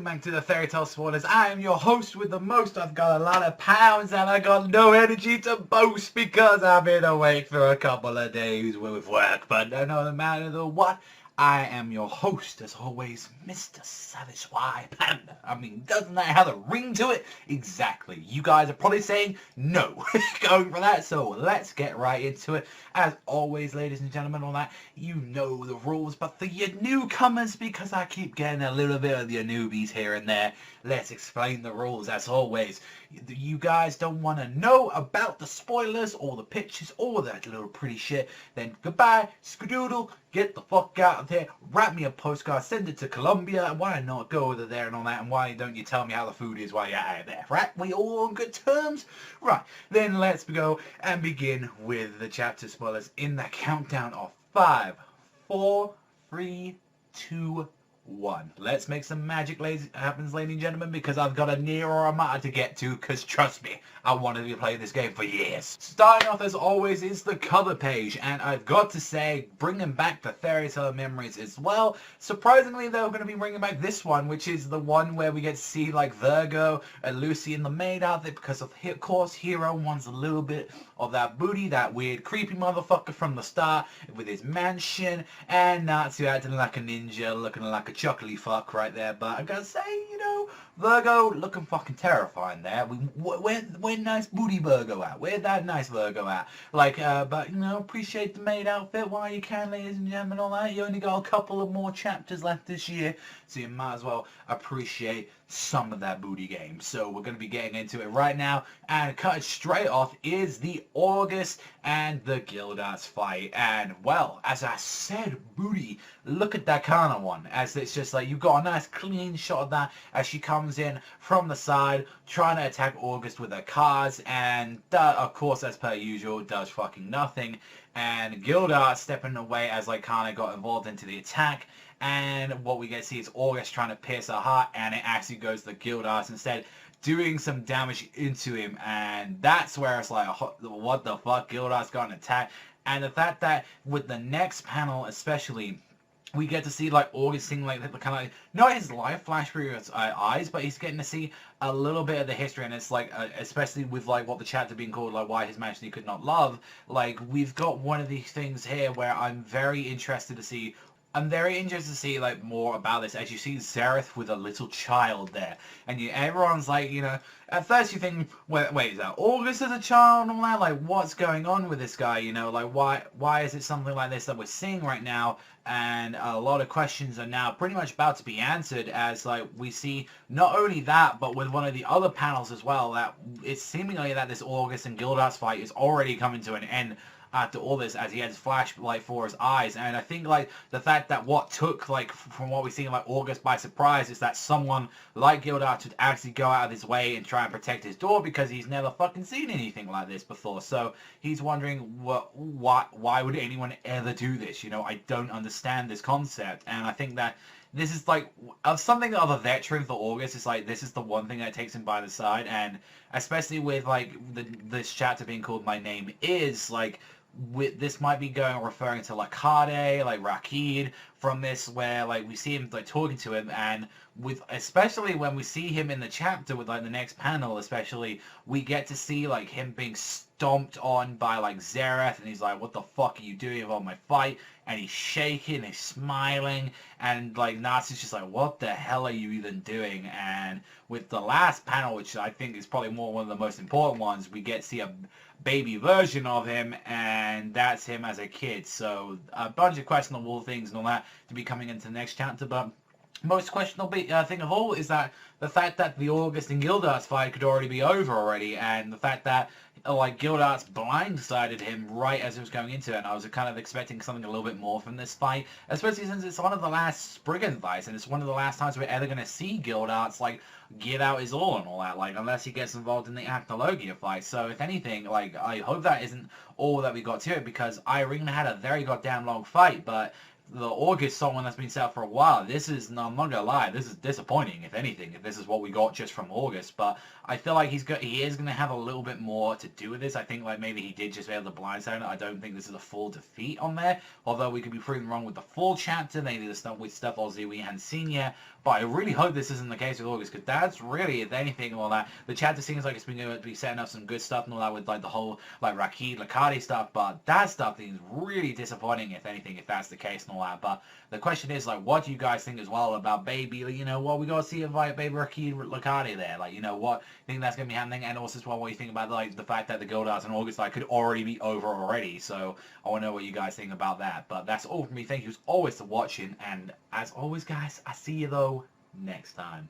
welcome back to the Fairy Tale Spoilers. I am your host with the most. I've got a lot of pounds and I got no energy to boast because I've been awake for a couple of days with work. But no matter the what, I am your host, as always, Mr. Satisfy Panda. I mean, doesn't that have a ring to it? Exactly. You guys are probably saying no, going for that, so let's get right into it. As always, ladies and gentlemen, all that, you know the rules, but for you newcomers, because I keep getting a little bit of your newbies here and there, let's explain the rules. As always, you guys don't want to know about the spoilers or the pictures or that little pretty shit, then goodbye, skadoodle, get the fuck out of here, write me a postcard, send it to Colombia, why not go over there and all that, and why don't you tell me how the food is while you're out there, right? We all on good terms? Right, then let's go and begin with the chapter spoilers in the countdown of 5, 4, 3, 2, 1. Let's make some magic happens, ladies and gentlemen, because I've got a Nier Automata to get to, because trust me, I wanted to play this game for years. Starting off as always is the cover page, and I've got to say, bringing back the Fairy Tale memories as well. Surprisingly, they're going to be bringing back this one, which is the one where we get to see like Virgo and Lucy in the maid outfit, because of course Hero wants a little bit of that booty, that weird creepy motherfucker from the start with his mansion, and Natsu acting like a ninja, looking like a chocolatey fuck right there. But I gotta say, you know, Virgo looking fucking terrifying there. Where nice booty Virgo at? Where that nice Virgo at? Like, but you know, appreciate the maid outfit while you can, ladies and gentlemen, all that. You only got a couple of more chapters left this year, so you might as well appreciate some of that booty game. So we're going to be getting into it right now, and cut straight off is the August and the Gildas fight. And well, as I said, booty, look at that kind of one, as it's just like you've got a nice clean shot of that as she comes in from the side trying to attack August with her cards, and that, of course, as per usual, does fucking nothing. And Gildas stepping away as like kind of got involved into the attack, and what we get to see is August trying to pierce her heart, and it actually goes to Gildas instead, doing some damage into him. And that's where it's like, what the fuck, Gildas got an attack. And the fact that with the next panel especially, we get to see like August seeing like the kind of like, not his life flash through his eyes, but he's getting to see a little bit of the history. And it's like, especially with like what the chapter being called, like why his majesty could not love, like we've got one of these things here where I'm very interested to see like more about this, as you see Zareth with a little child there, and everyone's like, you know, at first you think, wait, is that August as a child and all that? Like, what's going on with this guy? You know, like why is it something like this that we're seeing right now? And a lot of questions are now pretty much about to be answered, as like we see not only that, but with one of the other panels as well, that it's seemingly that this August and Gildas fight is already coming to an end after all this, as he has flashlight for his eyes. And I think like the fact that what took like from what we see like August by surprise is that someone like Gildas would actually go out of his way and try and protect his door, because he's never fucking seen anything like this before. So he's wondering why would anyone ever do this? You know, I don't understand this concept. And I think that this is like something of a veteran for August. It's like this is the one thing that takes him by the side, and especially with like this chapter being called My Name Is, like this might be referring to Lakade, like Rakid from this, where like we see him like talking to him, and with especially when we see him in the chapter with like the next panel especially, we get to see like him being stomped on by like Zareth, and he's like, what the fuck are you doing about my fight? And he's shaking, he's smiling, and like Natsu's just like, what the hell are you even doing? And with the last panel, which I think is probably one of the most important ones, we get to see a baby version of him, and that's him as a kid. So a bunch of questionable things and all that to be coming into the next chapter, but most questionable thing of all is that the fact that the August and Gildas fight could already be over already, and the fact that like Gildas blindsided him right as it was going into it. And I was kind of expecting something a little bit more from this fight, especially since it's one of the last Spriggan fights, and it's one of the last times we're ever going to see Gildas like give out his all and all that, like unless he gets involved in the Acnologia fight. So if anything, like I hope that isn't all that we got to it, because Irene had a very goddamn long fight, but the August song that's been set up for a while. This is, no, I'm not gonna lie, this is disappointing, if anything, if this is what we got just from August. But I feel like he is gonna have a little bit more to do with this. I think like maybe he did just be able to blindside it. I don't think this is a full defeat on there, although we could be proven wrong with the full chapter, maybe the stuff with stuff Ozzy we hadn't seen yet. But I really hope this isn't the case with August, because that's really, if anything, all that. The chapter seems like it's been going to be setting up some good stuff and all that with like the whole like Rakid, Lakati stuff, but that stuff is really disappointing, if anything, if that's the case and all that. But the question is, like, what do you guys think as well about Baby? Like, you know, what we got to see of like Baby Rakid, Lakati there, like, you know, what you think that's going to be happening, and also as well, what you think about like the fact that the Guild Arts in August like could already be over already. So I want to know what you guys think about that. But that's all from me. Thank you as always for watching, and as always, guys, I see you though next time.